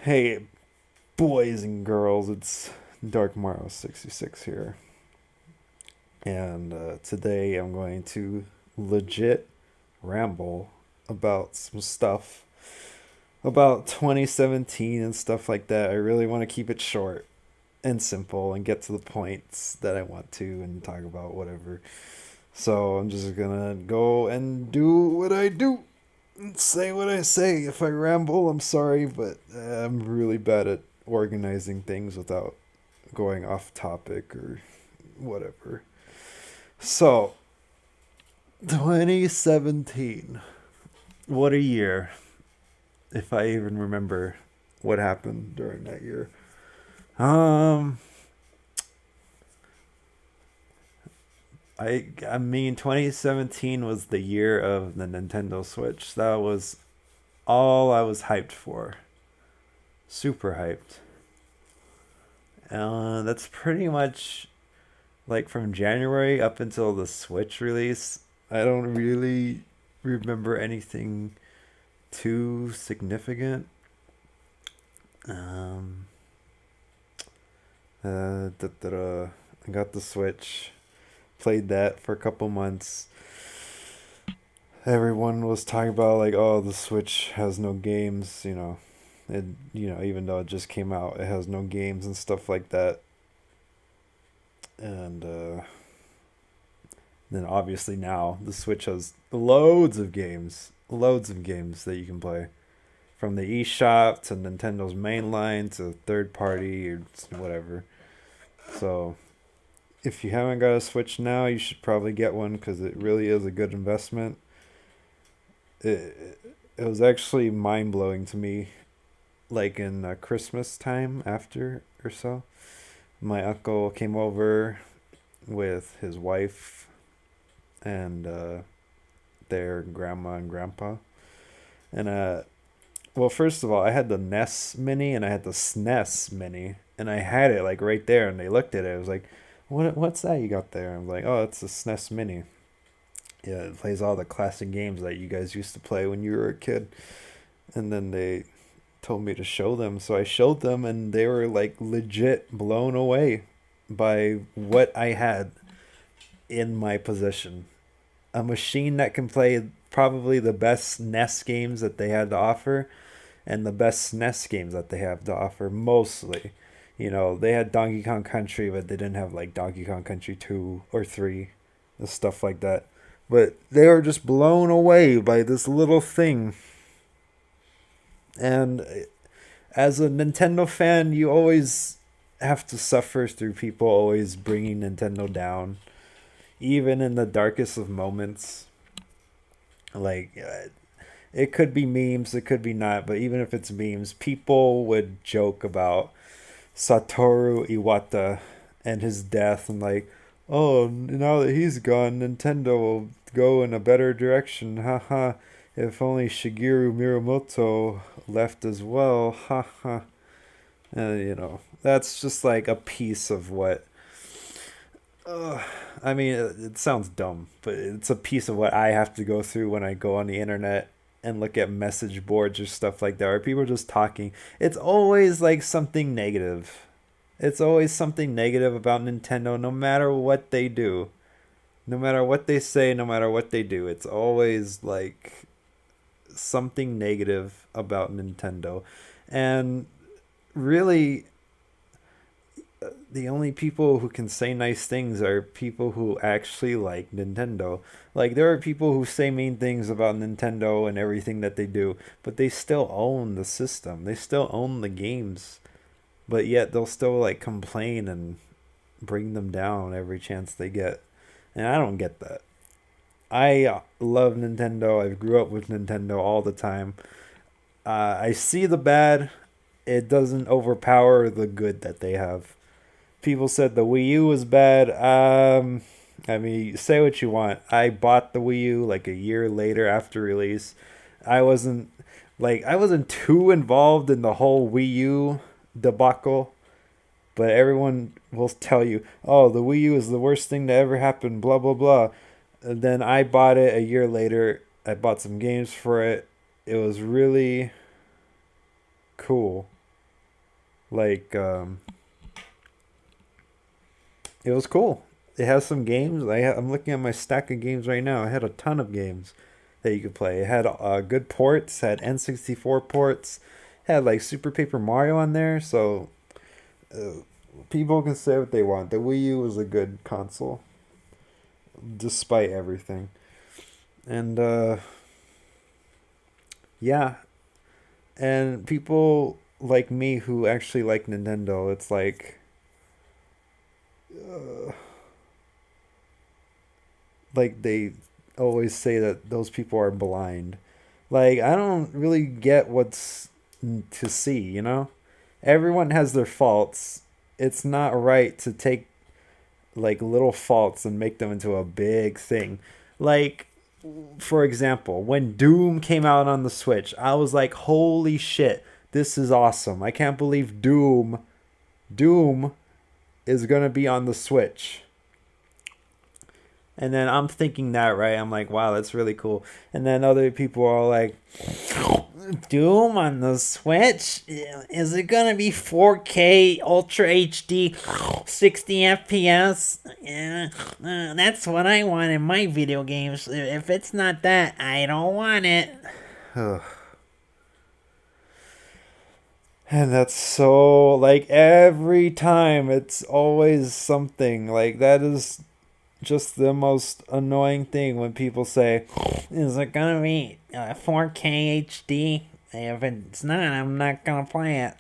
Hey, boys and girls, it's Dark Morrow 66 here. And today I'm going to legit ramble about some stuff about 2017 and stuff like that. I really want to keep it short and simple and get to the points that I want to and talk about whatever. So I'm just gonna go and do what I do and say what I say. If I ramble, I'm sorry, but I'm really bad at organizing things without going off topic or whatever. So, 2017. What a year. If I even remember what happened during that year. Um I mean 2017 was the year of the Nintendo Switch. That was all I was hyped for. Super hyped. That's pretty much like from January up until the Switch release. I don't really remember anything too significant. Um, I got the Switch, played that for a couple months. Everyone was talking about like, oh, the Switch has no games. It even though it just came out, it has no games and stuff like that. And then obviously now the Switch has loads of games that you can play from the eShop to Nintendo's mainline to third party or whatever. So if you haven't got a Switch now, you should probably get one because it really is a good investment. It was actually mind blowing to me, like in Christmas time after or so. My uncle came over with his wife and their grandma and grandpa. And well, first of all, I had the NES Mini and I had the SNES Mini, and I had it like right there. And they looked at it. I was like, What's that you got there?" I'm like, "Oh, it's the SNES Mini. Yeah, it plays all the classic games that you guys used to play when you were a kid." And then they told me to show them, so I showed them, and they were like legit blown away by what I had in my possession. A machine that can play probably the best NES games that they had to offer and the best SNES games that they have to offer mostly. They had Donkey Kong Country, but they didn't have like Donkey Kong Country 2 or 3 and stuff like that. But they were just blown away by this little thing. And as a Nintendo fan, you always have to suffer through people always bringing Nintendo down, even in the darkest of moments. Like, it could be memes, it could be not, but even if it's memes, people would joke about Satoru Iwata and his death and like, oh, now that he's gone, Nintendo will go in a better direction. Haha. If only Shigeru Miyamoto left as well. Haha. That's just like a piece of what. I mean, it sounds dumb, but it's a piece of what I have to go through when I go on the internet and look at message boards or stuff like that, or people just talking. It's always like something negative. It's always something negative about Nintendo, no matter what they do. No matter what they say, no matter what they do. It's always like something negative about Nintendo. And really, the only people who can say nice things are people who actually like Nintendo. Like, there are people who say mean things about Nintendo and everything that they do, but they still own the system. They still own the games. But yet they'll still like complain and bring them down every chance they get. And I don't get that. I love Nintendo. I grew up with Nintendo all the time. I see the bad. It doesn't overpower the good that they have. People said the Wii U was bad. I mean, say what you want. I bought the Wii U like a year later after release. I wasn't I wasn't too involved in the whole Wii U debacle, but everyone will tell you, "Oh, the Wii U is the worst thing to ever happen." Blah blah blah. And then I bought it a year later. I bought some games for it. It was really cool. Like, it was cool. It has some games. I'm looking at my stack of games right now. I had a ton of games that you could play. It had good ports, had N64 ports, had like Super Paper Mario on there. So uh, people can say what they want. The Wii U was a good console, despite everything. And yeah, and people like me who actually like Nintendo, it's uh, like they always say that those people are blind. Like I don't really get what's to see, you know? Everyone has their faults. It's not right to take like little faults and make them into a big thing. Like for example, when Doom came out on the Switch, I was like, "Holy shit, this is awesome. I can't believe Doom is going to be on the Switch." And then I'm thinking that, right? I'm like, wow, that's really cool. And then other people are like, Doom on the Switch? Is it gonna be 4K Ultra HD 60 FPS? Yeah, that's what I want in my video games. If it's not that, I don't want it. And that's so, like, every time it's always something. Like, that is just the most annoying thing when people say, "Is it gonna be 4K HD? If it's not, I'm not gonna play it."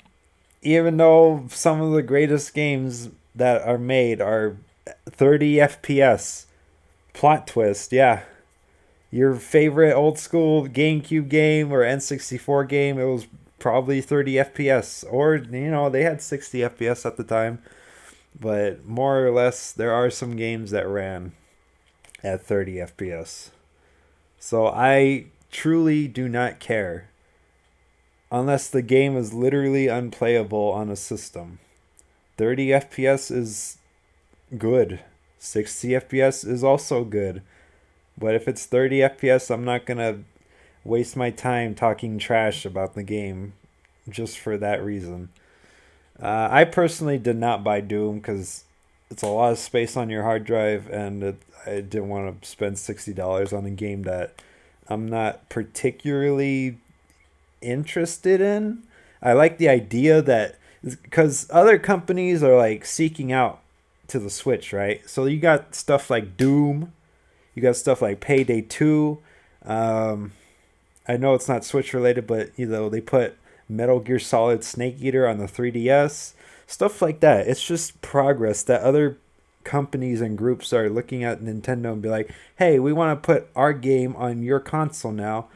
Even though some of the greatest games that are made are 30 FPS. Plot twist, yeah. Your favorite old school GameCube game or N64 game, it was probably 30 FPS. Or, they had 60 FPS at the time. But more or less, there are some games that ran at 30 FPS. So I truly do not care unless the game is literally unplayable on a system. 30 FPS is good. 60 FPS is also good. But if it's 30 FPS, I'm not going to waste my time talking trash about the game just for that reason. I personally did not buy Doom because it's a lot of space on your hard drive, and I didn't want to spend $60 on a game that I'm not particularly interested in. I like the idea that because other companies are like seeking out to the Switch, right? So you got stuff like Doom, you got stuff like Payday 2. Um, I know it's not Switch related, but they put Metal Gear Solid Snake Eater on the 3DS, stuff like that. It's just progress that other companies and groups are looking at Nintendo and be like, "Hey, we want to put our game on your console now.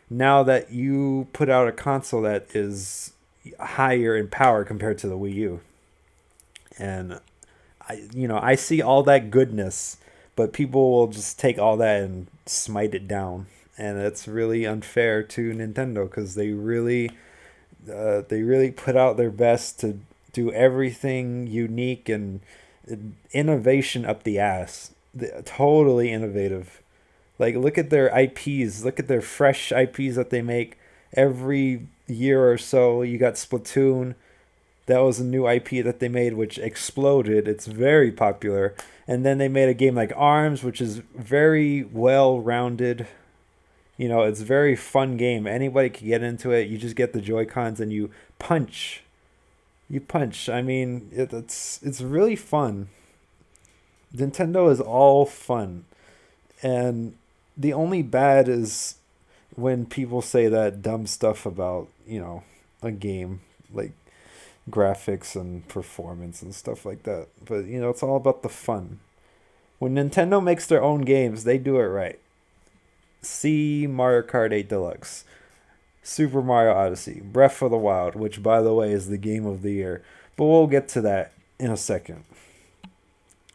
Now that you put out a console that is higher in power compared to the Wii U." And I see all that goodness, but people will just take all that and smite it down, and it's really unfair to Nintendo because they really put out their best to do everything unique and innovation up the ass. Totally innovative. Like, look at their IPs. Look at their fresh IPs that they make every year or so. You got Splatoon. That was a new IP that they made, which exploded. It's very popular. And then they made a game like Arms, which is very well rounded. It's a very fun game. Anybody can get into it. You just get the Joy Cons and you punch. You punch. I mean, it's really fun. Nintendo is all fun, and the only bad is when people say that dumb stuff about a game like graphics and performance and stuff like that. But it's all about the fun. When Nintendo makes their own games, they do it right. See Mario Kart 8 Deluxe, Super Mario Odyssey, Breath of the Wild, which by the way is the game of the year. But we'll get to that in a second.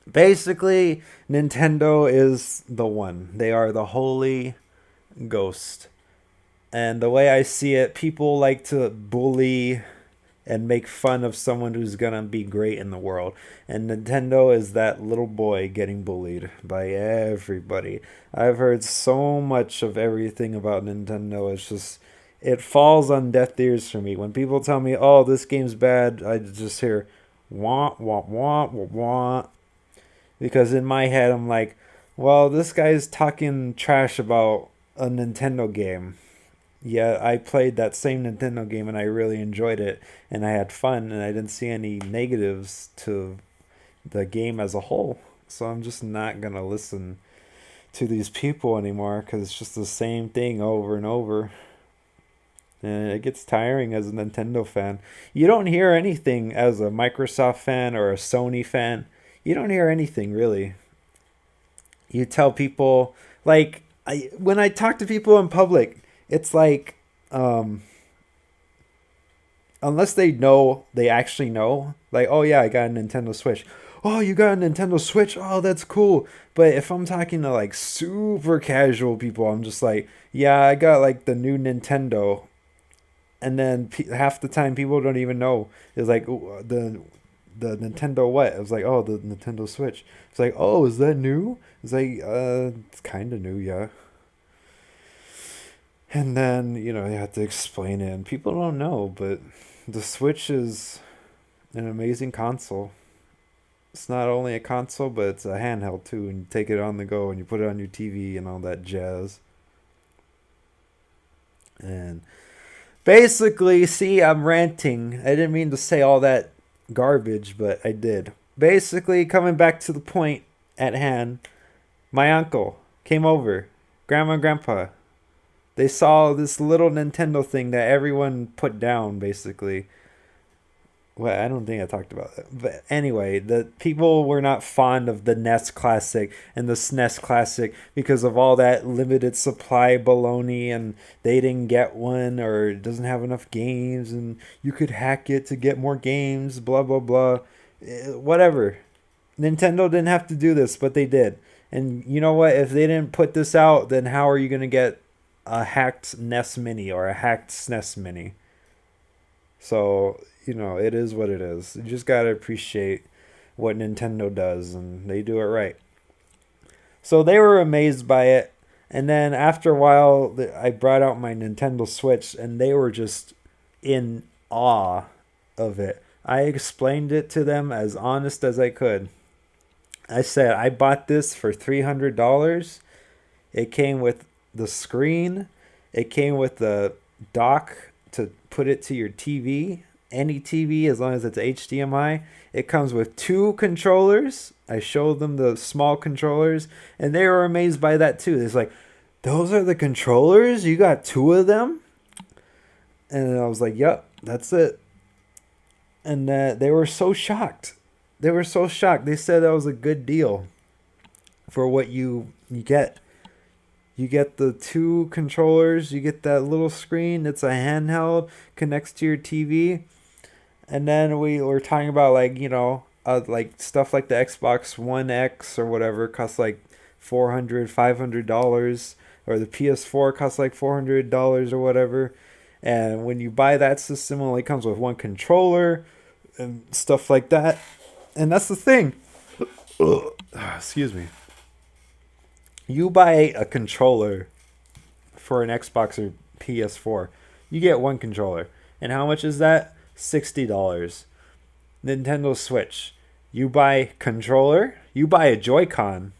Basically, Nintendo is the one. They are the holy ghost. And the way I see it, people like to bully and make fun of someone who's gonna be great in the world. And Nintendo is that little boy getting bullied by everybody. I've heard so much of everything about Nintendo. It falls on deaf ears for me. When people tell me, "Oh, this game's bad," I just hear wah wah wah wah wah, because in my head I'm like, "Well, this guy's talking trash about a Nintendo game." Yeah, I played that same Nintendo game and I really enjoyed it and I had fun and I didn't see any negatives to the game as a whole. So I'm just not gonna listen to these people anymore because it's just the same thing over and over. And it gets tiring as a Nintendo fan. You don't hear anything as a Microsoft fan or a Sony fan. You don't hear anything really. You tell people, like, when I talk to people in public, it's like, um, unless they know, they actually know, like, oh yeah, I got a Nintendo Switch. Oh, you got a Nintendo Switch? Oh, that's cool. But if I'm talking to like super casual people, I'm just like, yeah, I got like the new Nintendo. And then half the time people don't even know. It's like, the Nintendo what? I was like, oh, the Nintendo Switch. It's like, oh, is that new? It's like, it's kind of new, yeah. And then, you have to explain it, and people don't know, but the Switch is an amazing console. It's not only a console, but it's a handheld too, and you take it on the go and you put it on your TV and all that jazz. And basically, see, I'm ranting. I didn't mean to say all that garbage, but I did. Basically, coming back to the point at hand, my uncle came over, grandma and grandpa. They saw this little Nintendo thing that everyone put down, basically. Well, I don't think I talked about it. But anyway, the people were not fond of the NES Classic and the SNES Classic because of all that limited supply baloney, and they didn't get one, or it doesn't have enough games and you could hack it to get more games, blah blah blah. Whatever. Nintendo didn't have to do this, but they did. And you know what? If they didn't put this out, then how are you going to get a hacked NES Mini or a hacked SNES Mini? So, it is what it is. You just got to appreciate what Nintendo does, and they do it right. So they were amazed by it. And then after a while, I brought out my Nintendo Switch, and they were just in awe of it. I explained it to them as honest as I could. I said, I bought this for $300. It came with the screen, it came with the dock to put it to your TV, any TV as long as it's HDMI. It comes with two controllers. I showed them the small controllers and they were amazed by that too. It's like, those are the controllers? You got two of them? And I was like, yep, that's it. And they were so shocked. They were so shocked. They said that was a good deal for what you get. You get the two controllers, you get that little screen, it's a handheld, connects to your TV. And then we were talking about like stuff like the Xbox One X or whatever costs like $400, $500, or the PS4 costs like $400 or whatever. And when you buy that system, it only comes with one controller and stuff like that. And that's the thing. Excuse me. You buy a controller for an Xbox or PS4, you get one controller. And how much is that? $60. Nintendo Switch. You buy controller, you buy a Joy-Con.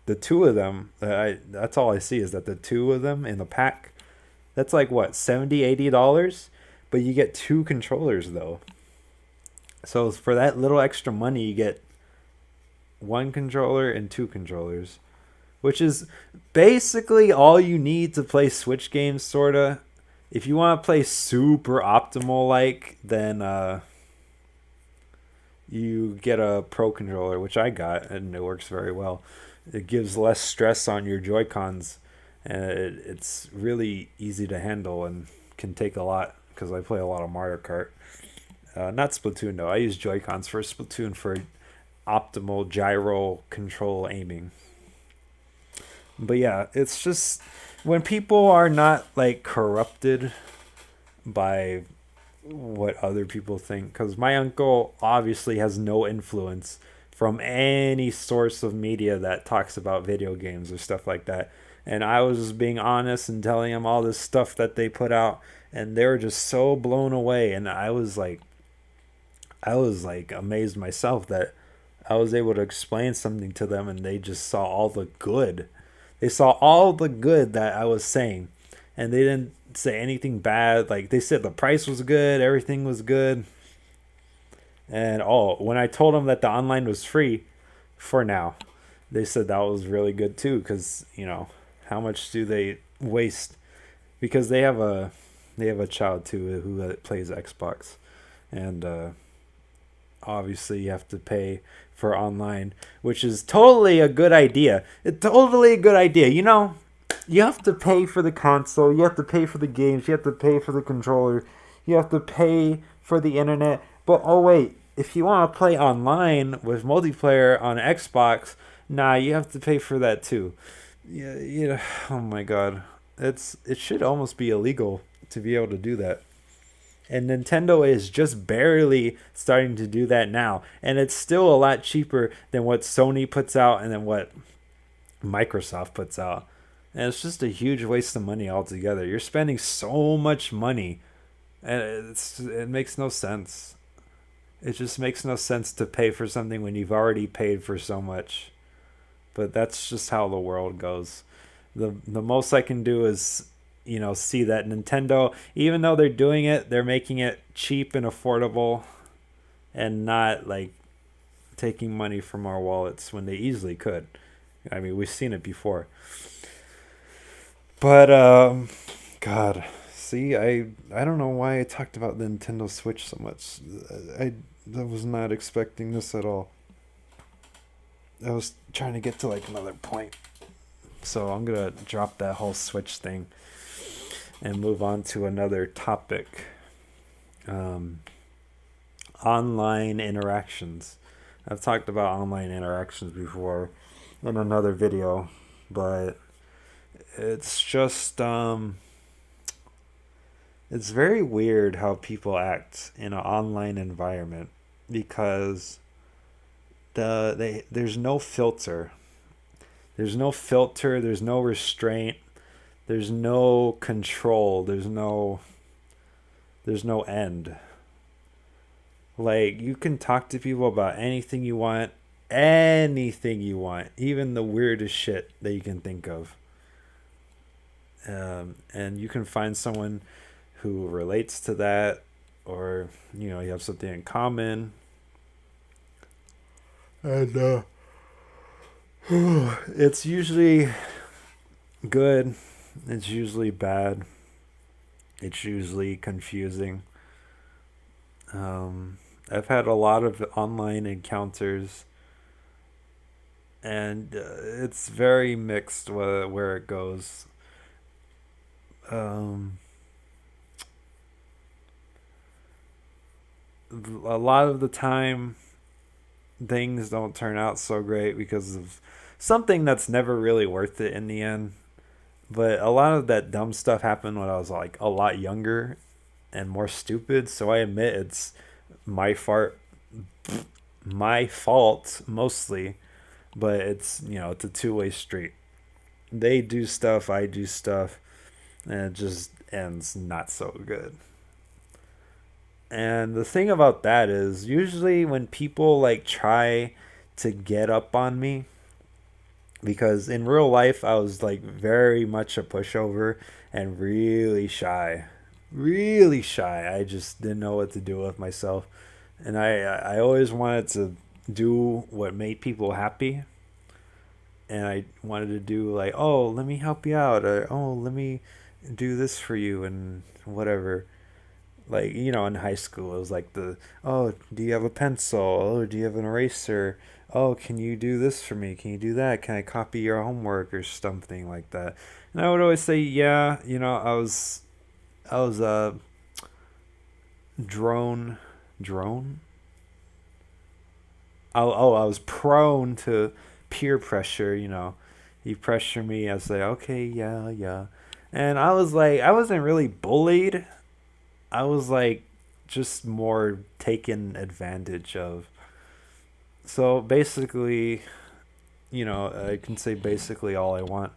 The two of them, that's all I see is that the two of them in the pack. That's like what, $70, $80? But you get two controllers though. So for that little extra money, you get one controller and two controllers, which is basically all you need to play Switch games, sorta. If you want to play super optimal, then you get a Pro controller, which I got, and it works very well. It gives less stress on your Joy Cons, and it's really easy to handle and can take a lot because I play a lot of Mario Kart. Not Splatoon though. I use Joy Cons for Splatoon for optimal gyro control aiming. But yeah, it's just when people are not like corrupted by what other people think, because my uncle obviously has no influence from any source of media that talks about video games or stuff like that. And I was just being honest and telling them all this stuff that they put out, and they were just so blown away. And I was like amazed myself that I was able to explain something to them, and they just saw all the good. They saw all the good that I was saying, and they didn't say anything bad. Like, they said the price was good, everything was good. And oh, when I told them that the online was free for now, they said that was really good too, because how much do they waste? Because they have a child too who plays Xbox, and obviously you have to pay for online, which is totally a good idea. It's totally a good idea. You have to pay for the console, you have to pay for the games, you have to pay for the controller, you have to pay for the internet. But oh wait, if you want to play online with multiplayer on Xbox, nah, you have to pay for that too. Yeah, oh my god. It should almost be illegal to be able to do that. And Nintendo is just barely starting to do that now. And it's still a lot cheaper than what Sony puts out and then what Microsoft puts out. And it's just a huge waste of money altogether. You're spending so much money, and it makes no sense. It just makes no sense to pay for something when you've already paid for so much. But that's just how the world goes. The most I can do is see that Nintendo, even though they're doing it, they're making it cheap and affordable, and not like taking money from our wallets when they easily could. I mean, we've seen it before. But God, see, I don't know why I talked about the Nintendo Switch so much. I was not expecting this at all. I was trying to get to like another point. So I'm gonna drop that whole Switch thing and move on to another topic. Online interactions. I've talked about online interactions before in another video, but it's just it's very weird how people act in an online environment, because there's no filter. There's no restraint, there's no control, there's no end. Like, you can talk to people about anything you want, even the weirdest shit that you can think of. And you can find someone who relates to that, or you have something in common. And it's usually good, it's usually bad, it's usually confusing. I've had a lot of online encounters, and it's very mixed where it goes. Um, a lot of the time, things don't turn out so great because of something that's never really worth it in the end. But a lot of that dumb stuff happened when I was like a lot younger and more stupid. So I admit it's my fart, my fault mostly. But it's a two-way street. They do stuff, I do stuff, and it just ends not so good. And the thing about that is, usually when people like try to get up on me, because in real life I was like very much a pushover and really shy. Really shy. I just didn't know what to do with myself. And I always wanted to do what made people happy. And I wanted to do like, oh, let me help you out, or oh, let me do this for you, and whatever. Like, in high school it was like oh, do you have a pencil, oh, do you have an eraser, oh, can you do this for me, can you do that, can I copy your homework, or something like that. And I would always say yeah. I was a drone. I was prone to peer pressure. You pressure me, I was like, okay, yeah, yeah. And I was like, I wasn't really bullied. I was like just more taken advantage of. So basically, I can say basically all I want.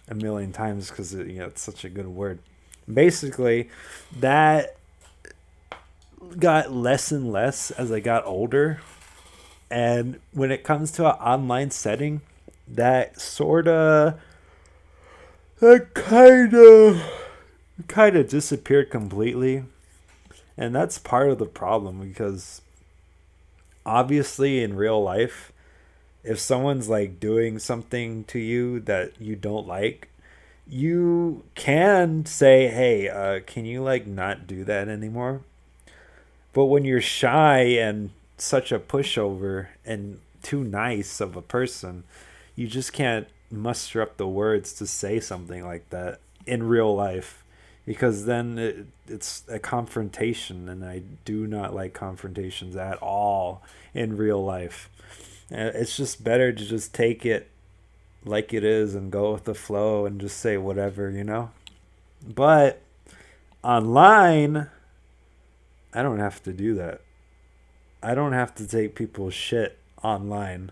a million times because it's such a good word. Basically, that got less and less as I got older. And when it comes to an online setting, that sort of, that kind of disappeared completely. And that's part of the problem because obviously in real life, if someone's like doing something to you that you don't like, you can say, "Hey, can you like not do that anymore?" But when you're shy and such a pushover and too nice of a person, you just can't muster up the words to say something like that in real life because then it's a confrontation, and I do not like confrontations at all in real life. It's just better to just take it like it is and go with the flow and just say whatever. But online, I don't have to do that. I don't have to take people's shit online.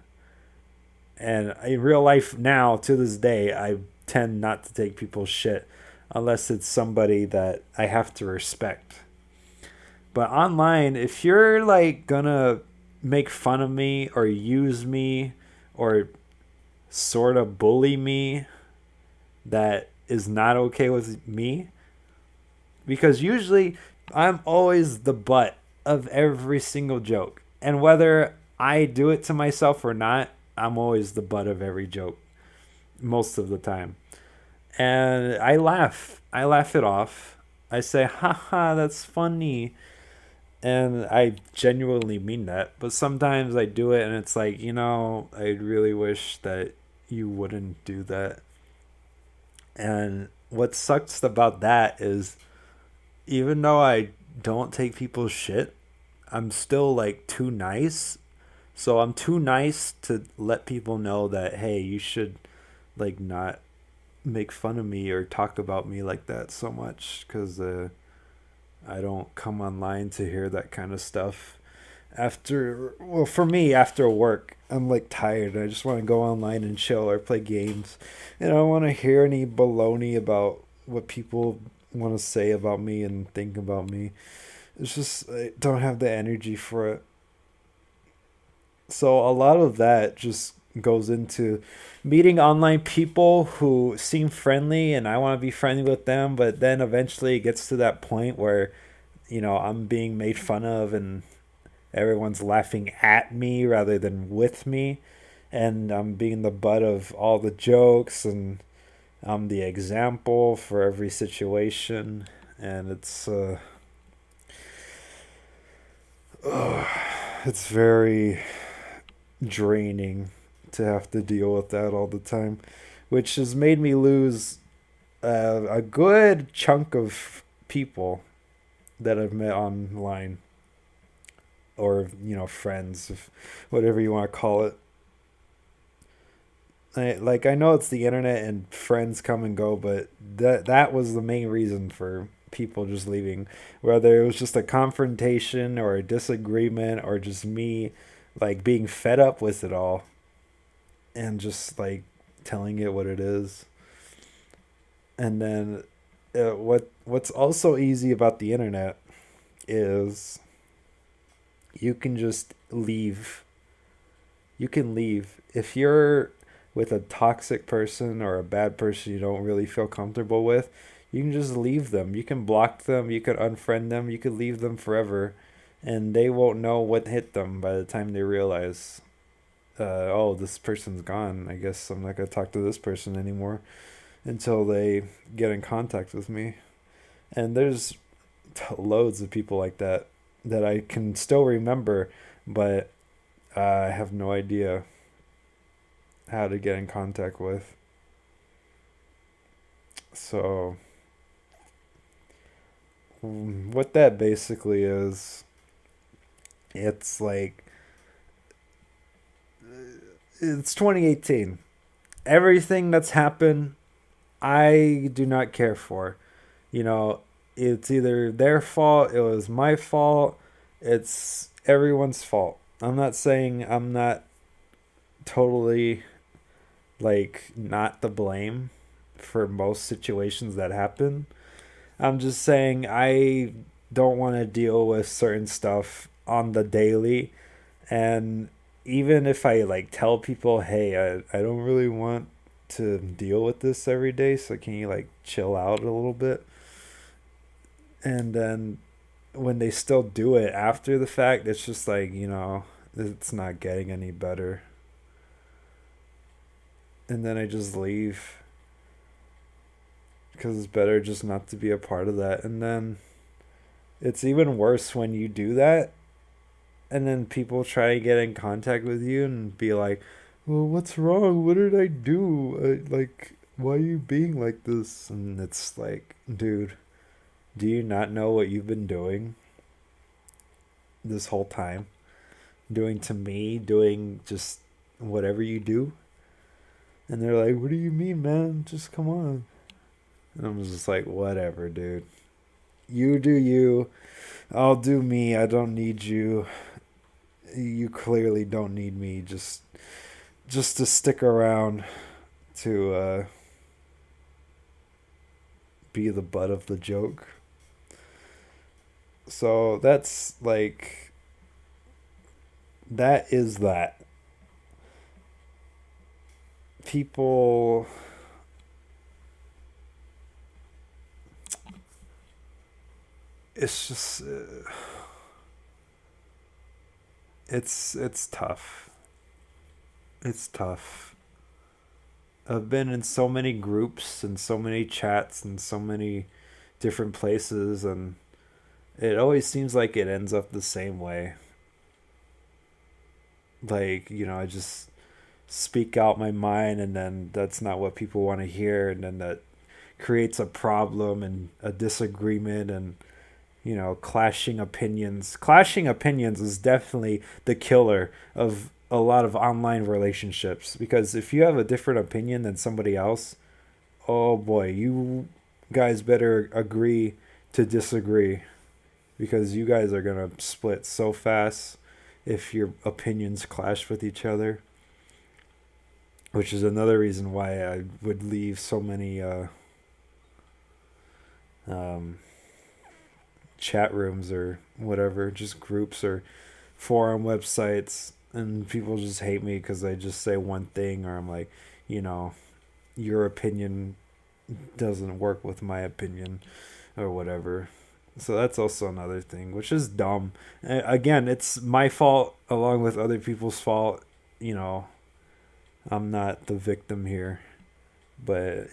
And in real life now, to this day, I tend not to take people's shit unless it's somebody that I have to respect. But online, if you're like gonna make fun of me or use me or sort of bully me, that is not okay with me, because usually I'm always the butt of every single joke. And whether I do it to myself or not, I'm always the butt of every joke most of the time. And I laugh. I laugh it off. I say, haha, that's funny. And I genuinely mean that. But sometimes I do it and it's like, I really wish that you wouldn't do that. And what sucks about that is even though I don't take people's shit, I'm still like too nice. So I'm too nice to let people know that, hey, you should like not make fun of me or talk about me like that so much because I don't come online to hear that kind of stuff. For me, after work, I'm like tired. I just want to go online and chill or play games. And I don't want to hear any baloney about what people want to say about me and think about me. It's just, I don't have the energy for it. So a lot of that just goes into meeting online people who seem friendly and I want to be friendly with them, but then eventually it gets to that point where, I'm being made fun of and everyone's laughing at me rather than with me, and I'm being the butt of all the jokes and I'm the example for every situation, and it's very draining to have to deal with that all the time, which has made me lose a good chunk of people that I've met online, or friends, whatever you want to call it. I know it's the internet and friends come and go, but that was the main reason for people just leaving, whether it was just a confrontation or a disagreement or just me like being fed up with it all and just like telling it what it is. And then what's also easy about the internet is you can just leave. You can leave if you're with a toxic person or a bad person you don't really feel comfortable with. You can just leave them. You can block them. You could unfriend them. You could leave them forever, and they won't know what hit them by the time they realize, oh, this person's gone. I guess I'm not gonna talk to this person anymore until they get in contact with me. And there's loads of people like that I can still remember, but I have no idea how to get in contact with. So, what that basically is, it's like, it's 2018. Everything that's happened, I do not care for. You know, it's either their fault, it was my fault, it's everyone's fault. I'm not saying I'm not totally like not the blame, for most situations that happen. I'm just saying I don't want to deal with certain stuff on the daily. And even if I like tell people, hey, I don't really want to deal with this every day, so can you like chill out a little bit? And then when they still do it after the fact, it's just like, it's not getting any better. And then I just leave because it's better just not to be a part of that. And then it's even worse when you do that and then people try to get in contact with you and be like, well, what's wrong? What did I do? Like, why are you being like this? And it's like, dude, do you not know what you've been doing this whole time? Doing to me, doing just whatever you do? And they're like, what do you mean, man? Just come on. And I'm just like, whatever, dude. You do you. I'll do me. I don't need you. You clearly don't need me. Just to stick around to be the butt of the joke. So that's like that is that. People it's just it's tough. It's tough. I've been in so many groups and so many chats and so many different places, and it always seems like it ends up the same way. Like, I just speak out my mind, and then that's not what people want to hear, and then that creates a problem and a disagreement, and clashing opinions is definitely the killer of a lot of online relationships, because if you have a different opinion than somebody else, oh boy, you guys better agree to disagree, because you guys are going to split so fast if your opinions clash with each other, which is another reason why I would leave so many um, chat rooms or whatever, just groups or forum websites, and people just hate me because I just say one thing, or I'm like, you know, your opinion doesn't work with my opinion or whatever. So that's also another thing, which is dumb. Again, it's my fault along with other people's fault. You know, I'm not the victim here, but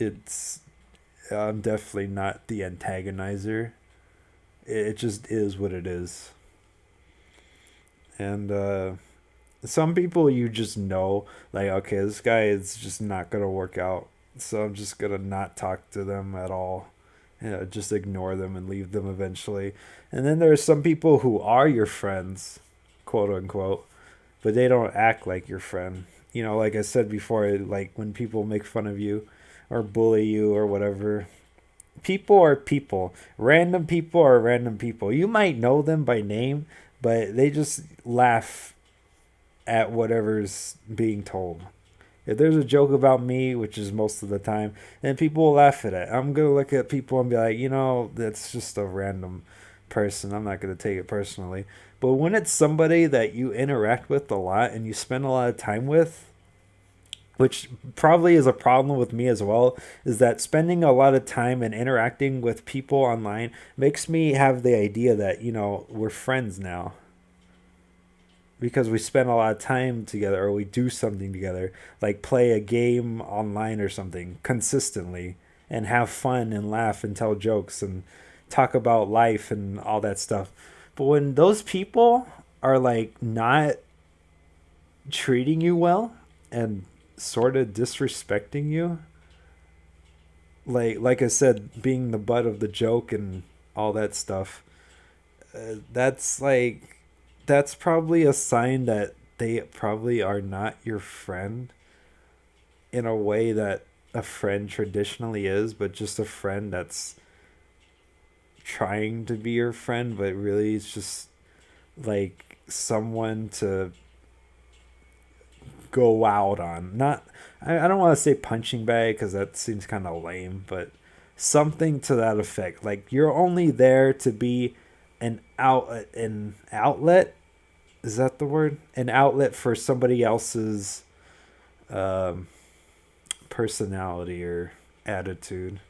I'm definitely not the antagonizer. It just is what it is. And some people you just know, like, okay, this guy is just not gonna work out, so I'm just gonna not talk to them at all. Just ignore them and leave them eventually. And then there are some people who are your friends, quote unquote, but they don't act like your friend. Like I said before, like when people make fun of you or bully you or whatever, people are people. Random people are random people. You might know them by name, but they just laugh at whatever's being told. If there's a joke about me, which is most of the time, then people will laugh at it. I'm going to look at people and be like, that's just a random person. I'm not going to take it personally. But when it's somebody that you interact with a lot and you spend a lot of time with, which probably is a problem with me as well, is that spending a lot of time and interacting with people online makes me have the idea that, we're friends now, because we spend a lot of time together, or we do something together, like play a game online or something consistently, and have fun and laugh and tell jokes and talk about life and all that stuff. But when those people are like not treating you well and sort of disrespecting you, like I said, being the butt of the joke and all that stuff, that's like that's probably a sign that they probably are not your friend in a way that a friend traditionally is, but just a friend that's trying to be your friend, but really it's just like someone to go out on. Not, I don't want to say punching bag because that seems kind of lame, but something to that effect. Like you're only there to be an outlet. Is that the word? An outlet for somebody else's um, personality or attitude,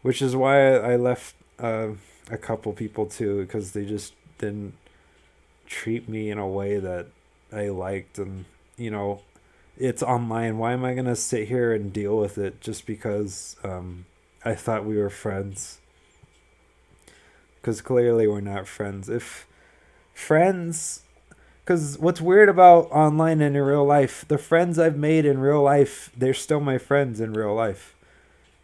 which is why I left a couple people too because they just didn't treat me in a way that I liked, and you know, it's online. Why am I gonna sit here and deal with it just because I thought we were friends? Because clearly we're not friends. If friends, because what's weird about online and in real life, the friends I've made in real life, they're still my friends in real life.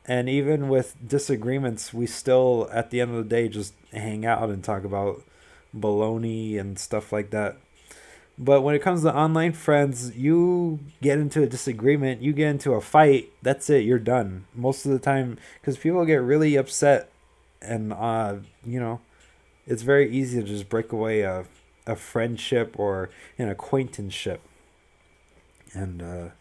And even with disagreements, we still, at the end of the day, just hang out and talk about baloney and stuff like that. But when it comes to online friends, you get into a disagreement, you get into a fight, that's it, you're done. Most of the time, because people get really upset, and, you know, it's very easy to just break away a friendship or an acquaintanceship. And,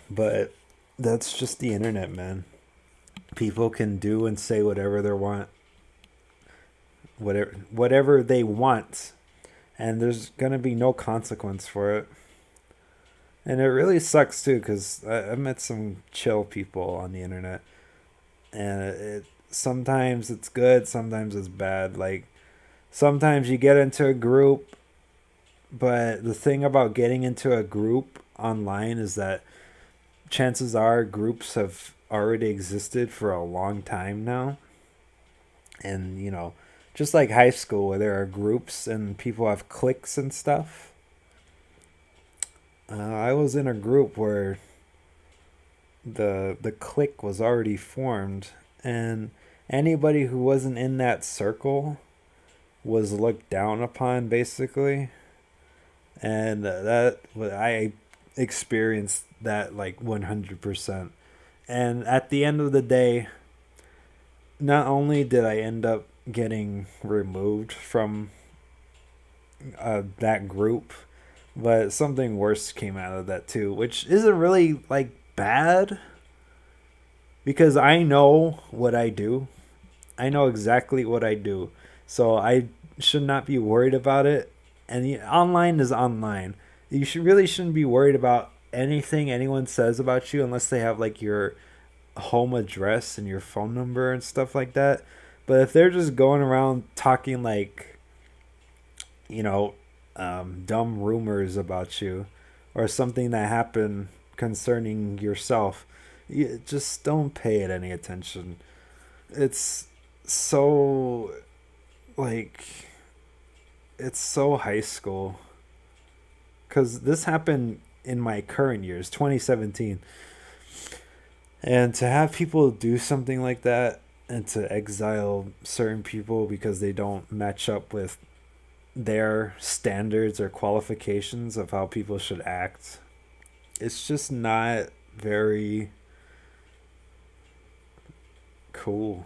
but that's just the internet, man. People can do and say whatever they want, whatever they want, and there's gonna be no consequence for it. And it really sucks too, because I met some chill people on the internet, and it sometimes it's good, sometimes it's bad. Like sometimes you get into a group, but the thing about getting into a group online is that chances are groups have already existed for a long time now. And, you know, just like high school where there are groups and people have cliques and stuff. I was in a group where the clique was already formed, and anybody who wasn't in that circle was looked down upon basically. And I experienced that like 100%. And at the end of the day, not only did I end up getting removed from that group, but something worse came out of that too, which isn't really like bad because I know what I do. I know exactly what I do. So I should not be worried about it. And online is online. You really shouldn't be worried about anything anyone says about you unless they have like your home address and your phone number and stuff like that. But if they're just going around talking like, you know, dumb rumors about you or something that happened concerning yourself, you just don't pay it any attention. It's so like it's so high school because this happened in my current years, 2017. And to have people do something like that and to exile certain people because they don't match up with their standards or qualifications of how people should act, it's just not very cool.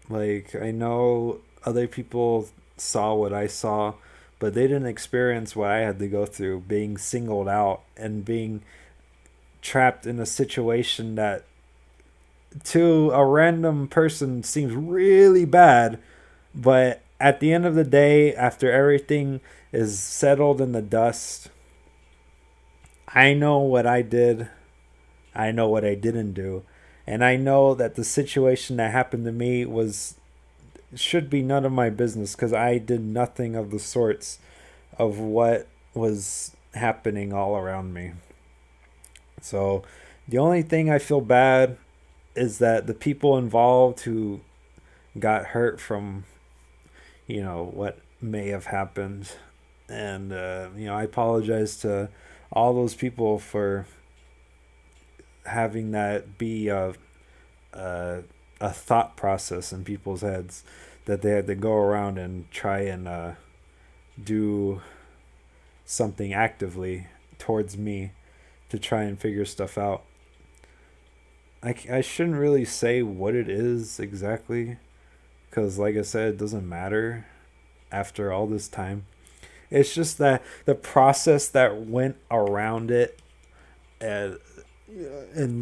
Like, I know other people saw what I saw, but they didn't experience what I had to go through being singled out and being trapped in a situation that to a random person seems really bad, but at the end of the day, after everything is settled in the dust, I know what I did, I know what I didn't do, and I know that the situation that happened to me was should be none of my business because I did nothing of the sorts of what was happening all around me. So the only thing I feel bad is that the people involved who got hurt from, you know, what may have happened. And, you know, I apologize to all those people for having that be a thought process in people's heads that they had to go around and try and do something actively towards me to try and figure stuff out. I shouldn't really say what it is exactly because, like I said, it doesn't matter after all this time. It's just that the process that went around it, and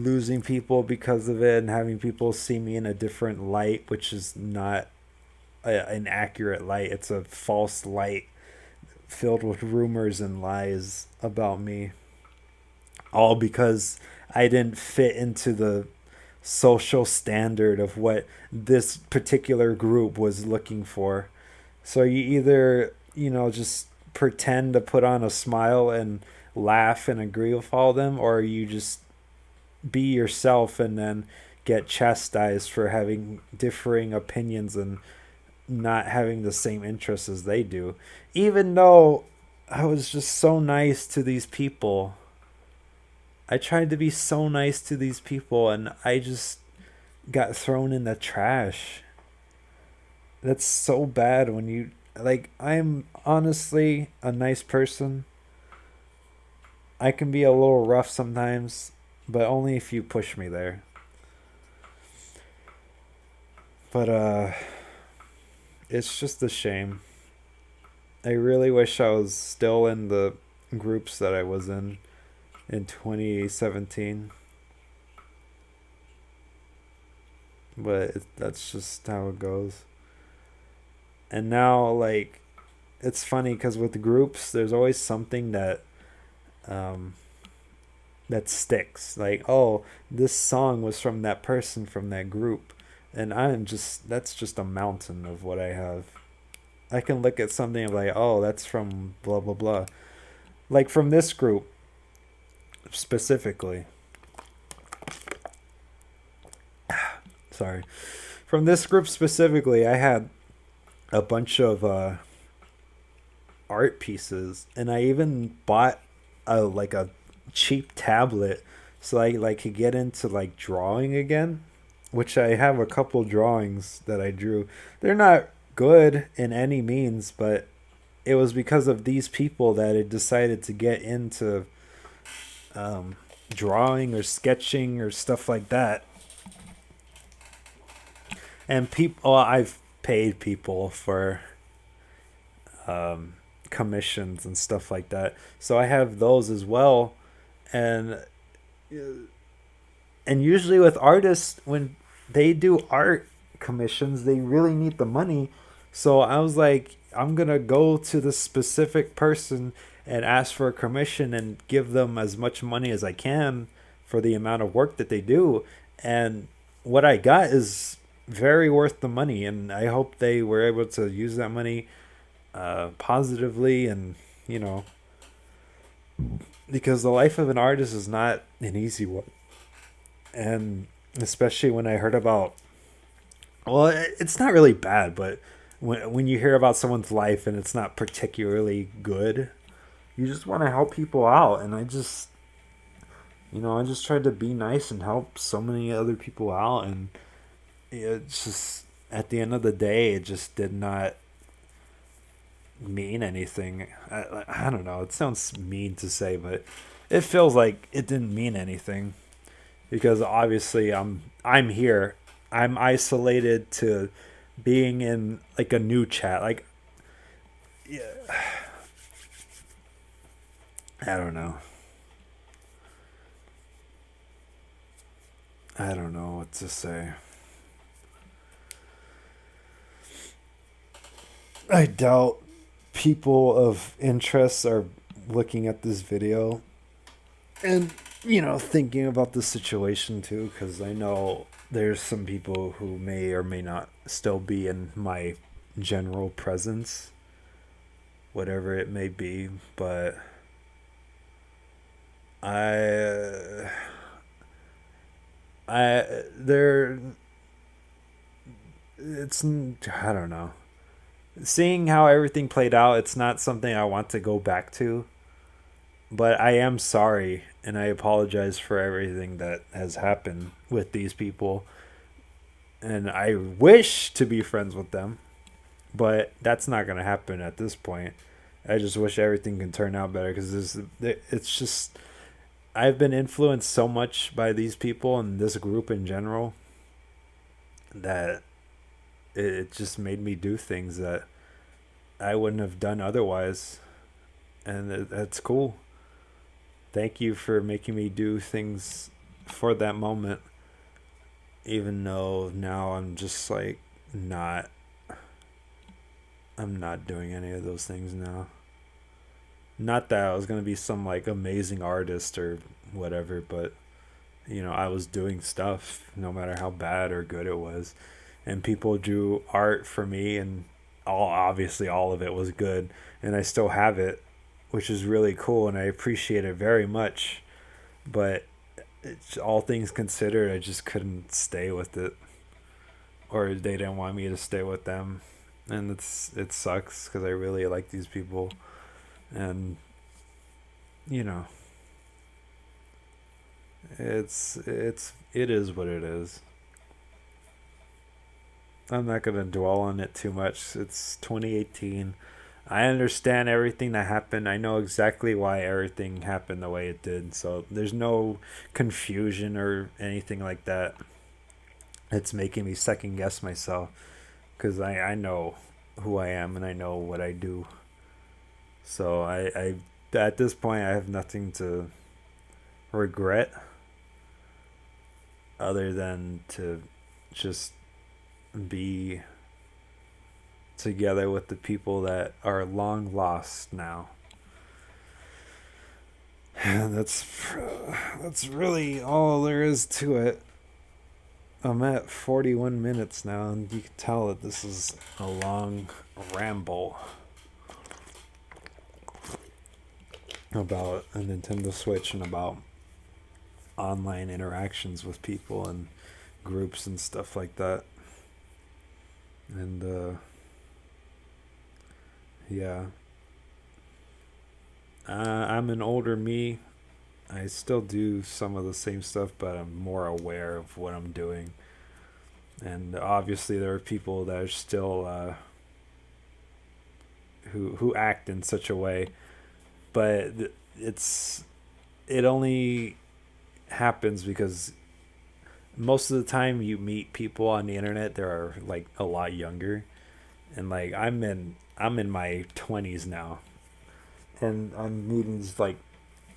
losing people because of it, and having people see me in a different light, which is not an accurate light. It's a false light filled with rumors and lies about me, all because I didn't fit into the social standard of what this particular group was looking for. So you either, just pretend to put on a smile and laugh and agree with all of them, or you just be yourself and then get chastised for having differing opinions and not having the same interests as they do. Even though I was just so nice to these people, I tried to be so nice to these people, and I just got thrown in the trash. That's so bad when you, like, I'm honestly a nice person. I can be a little rough sometimes, but only if you push me there. But it's just a shame. I really wish I was still in the groups that I was in 2017. But that's just how it goes. And now, like, it's funny because with groups, there's always something um, that sticks. Like, oh, this song was from that person from that group. And that's just a mountain of what I have. I can look at something like, oh, that's from blah, blah, blah. Like from this group specifically. Sorry. From this group specifically, I had a bunch of art pieces, and I even bought a cheap tablet so I like could get into like drawing again, which I have a couple drawings that I drew. They're not good in any means, but it was because of these people that I decided to get into drawing or sketching or stuff like that. And people, well, I've paid people for commissions and stuff like that, so I have those as well. And usually with artists, when they do art commissions, they really need the money. So I was like, I'm gonna go to the specific person and ask for a commission and give them as much money as I can for the amount of work that they do. And what I got is very worth the money, and I hope they were able to use that money positively. And you know, because the life of an artist is not an easy one. And especially when I heard about, well, it's not really bad, but when you hear about someone's life and it's not particularly good, you just want to help people out. And I just tried to be nice and help so many other people out. And it's just, at the end of the day, it just did not mean anything. I don't know. It sounds mean to say, but it feels like it didn't mean anything, because obviously I'm here. I'm isolated to being in like a new chat. Like, yeah, I don't know. I don't know what to say. I doubt people of interest are looking at this video and thinking about the situation too, because I know there's some people who may or may not still be in my general presence, whatever it may be. But I there it's I don't know. Seeing how everything played out, it's not something I want to go back to. But I am sorry, and I apologize for everything that has happened with these people. And I wish to be friends with them, but that's not going to happen at this point. I just wish everything can turn out better, because it's just, I've been influenced so much by these people and this group in general that it just made me do things that I wouldn't have done otherwise, and that's cool. Thank you for making me do things for that moment, even though now I'm just like not. I'm not doing any of those things now. Not that I was gonna be some like amazing artist or whatever, but I was doing stuff no matter how bad or good it was, and people drew art for me, and all of it was good, and I still have it, which is really cool, and I appreciate it very much. But all things considered, I just couldn't stay with it, or they didn't want me to stay with them, and it sucks because I really like these people, and you know, it is what it is. I'm not gonna dwell on it too much. It's 2018. I understand everything that happened. I know exactly why everything happened the way it did. So there's no confusion or anything like that. It's making me second guess myself because I know who I am and I know what I do. So I at this point I have nothing to regret other than to just be together with the people that are long lost now. And that's really all there is to it. I'm at 41 minutes now, and you can tell that this is a long ramble about a Nintendo Switch and about online interactions with people and groups and stuff like that. And yeah, I'm an older me. I still do some of the same stuff, but I'm more aware of what I'm doing. And obviously, there are people that are still who act in such a way, but it's it only happens because most of the time you meet people on the internet, they're like a lot younger, and like I'm in my 20s now, and I'm meeting these like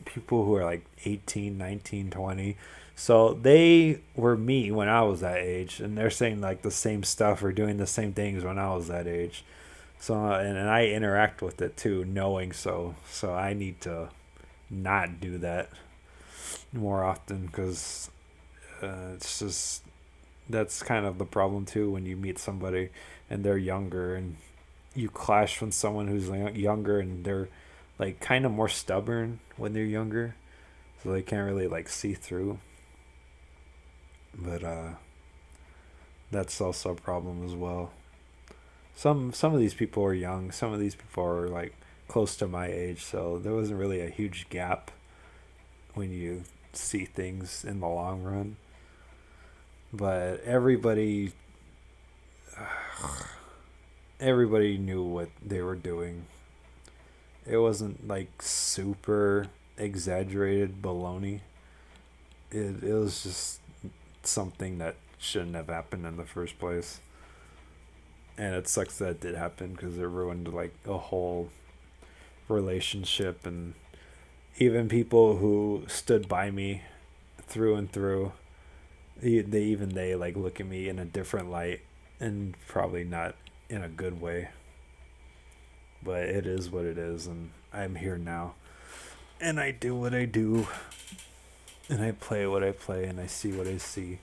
people who are like 18, 19, 20. So they were me when I was that age, and they're saying like the same stuff or doing the same things when I was that age. So and I interact with it too, knowing so I need to not do that more often because it's just that's kind of the problem too when you meet somebody and they're younger and you clash with someone who's younger and they're like kind of more stubborn when they're younger, so they can't really like see through. But that's also a problem as well. Some of these people are young, some of these people are like close to my age, so there wasn't really a huge gap when you see things in the long run. But everybody knew what they were doing. It wasn't like super exaggerated baloney. It was just something that shouldn't have happened in the first place. And it sucks that it did happen because it ruined like a whole relationship, and even people who stood by me through and through, they like look at me in a different light, and probably not in a good way. But it is what it is, and I'm here now, and I do what I do, and I play what I play, and I see what I see.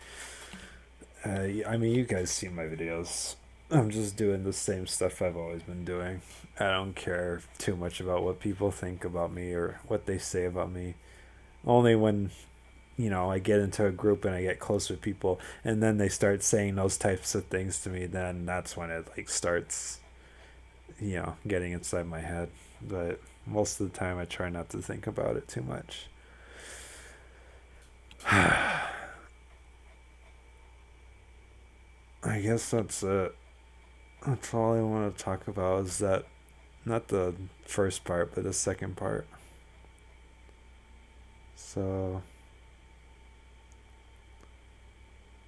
I mean, you guys see my videos. I'm just doing the same stuff I've always been doing. I don't care too much about what people think about me or what they say about me. Only when, I get into a group and I get close with people and then they start saying those types of things to me, then that's when it like starts, getting inside my head. But most of the time I try not to think about it too much. I guess that's it. That's all I want to talk about is that not the first part, but the second part. So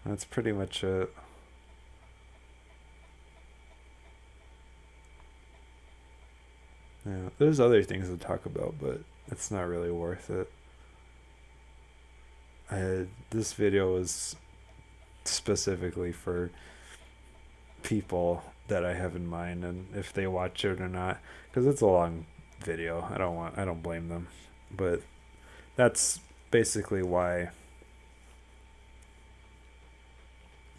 that's pretty much it. There's other things to talk about, but it's not really worth it. This video is specifically for people that I have in mind, and if they watch it or not, because it's a long video. I don't blame them, but that's basically why.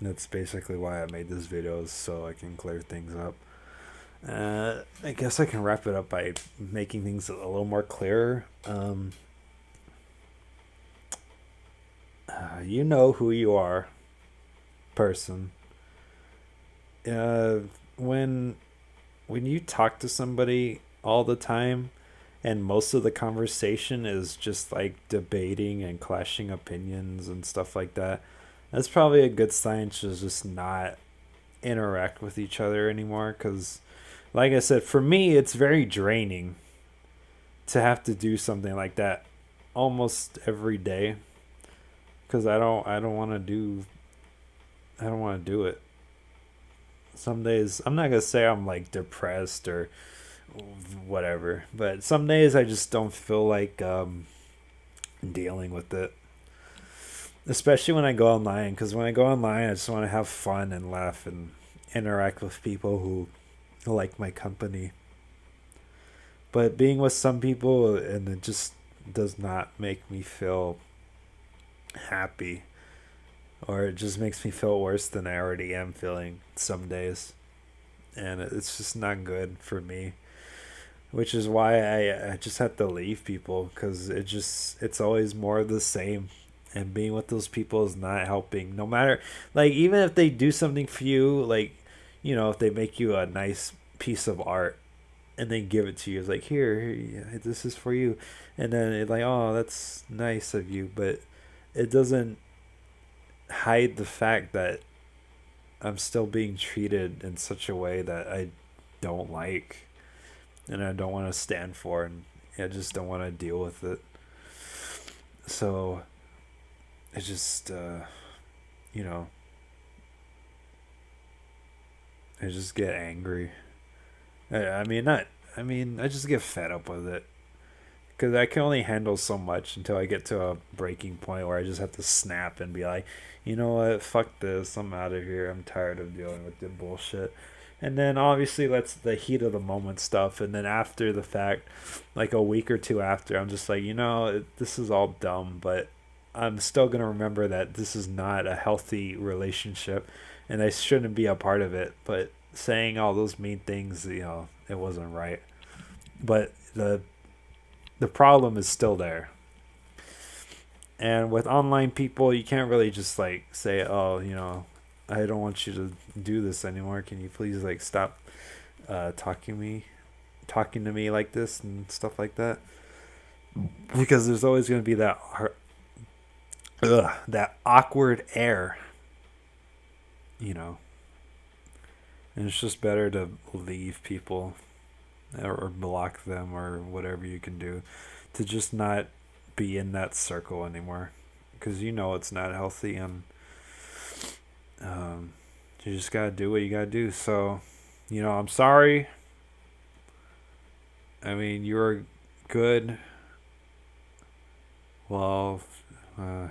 That's basically why I made this video, so I can clear things up. I guess I can wrap it up by making things a little more clearer. You know who you are, person. Uh, when when you talk to somebody all the time, and most of the conversation is just like debating and clashing opinions and stuff like that, that's probably a good sign to just not interact with each other anymore. Because, like I said, for me, it's very draining to have to do something like that almost every day. Because I don't want to do it. Some days I'm not gonna say I'm like depressed or whatever, but some days I just don't feel like dealing with it. Especially when I go online, because when I go online, I just want to have fun and laugh and interact with people who like my company. But being with some people, and it just does not make me feel happy, or it just makes me feel worse than I already am feeling some days. And it's just not good for me, which is why I just have to leave people, because it's always more of the same, and being with those people is not helping, no matter, like, even if they do something for you, like, if they make you a nice piece of art and they give it to you, it's like, here, yeah, this is for you, and then it's like, oh, that's nice of you, but it doesn't hide the fact that I'm still being treated in such a way that I don't like, and I don't want to stand for, and I just don't want to deal with it. So I just, you know, I just get angry. I mean, not. I mean, I just get fed up with it, because I can only handle so much until I get to a breaking point where I just have to snap and be like, you know what, fuck this, I'm out of here. I'm tired of dealing with the bullshit. And then obviously that's the heat of the moment stuff. And then after the fact, like a week or two after, I'm just like, this is all dumb, but I'm still gonna remember that this is not a healthy relationship, and I shouldn't be a part of it. But saying all those mean things, it wasn't right. But the problem is still there. And with online people, you can't really just like say, "Oh, I don't want you to do this anymore. Can you please like stop talking to me like this and stuff like that?" Because there's always going to be that awkward air, you know. And it's just better to leave people, or block them, or whatever you can do, to just not be in that circle anymore, because it's not healthy, and you just gotta do what you gotta do. So, I'm sorry. I mean, you were good. Well, I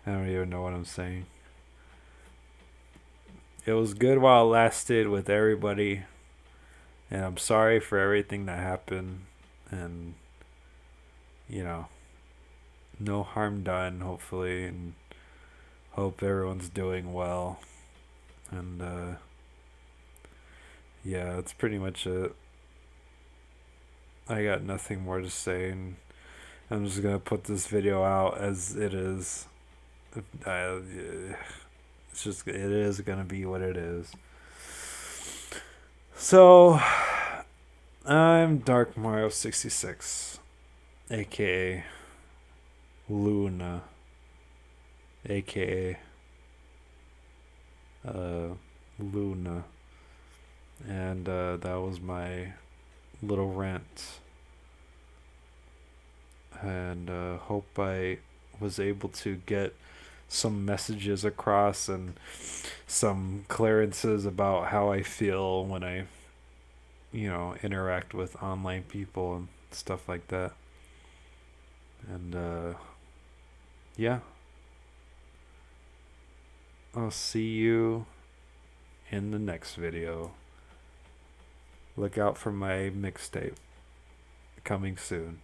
don't even know what I'm saying. It was good while it lasted with everybody, and I'm sorry for everything that happened, and you know, no harm done, hopefully, and hope everyone's doing well. And yeah, that's pretty much it. I got nothing more to say, and I'm just gonna put this video out as it is. I, it is gonna be what it is. So I'm Dark Mario 66, aka Luna, aka Luna, and that was my little rant. And hope I was able to get some messages across and some clearances about how I feel when I interact with online people and stuff like that. And yeah, I'll see you in the next video. Look out for my mixtape coming soon.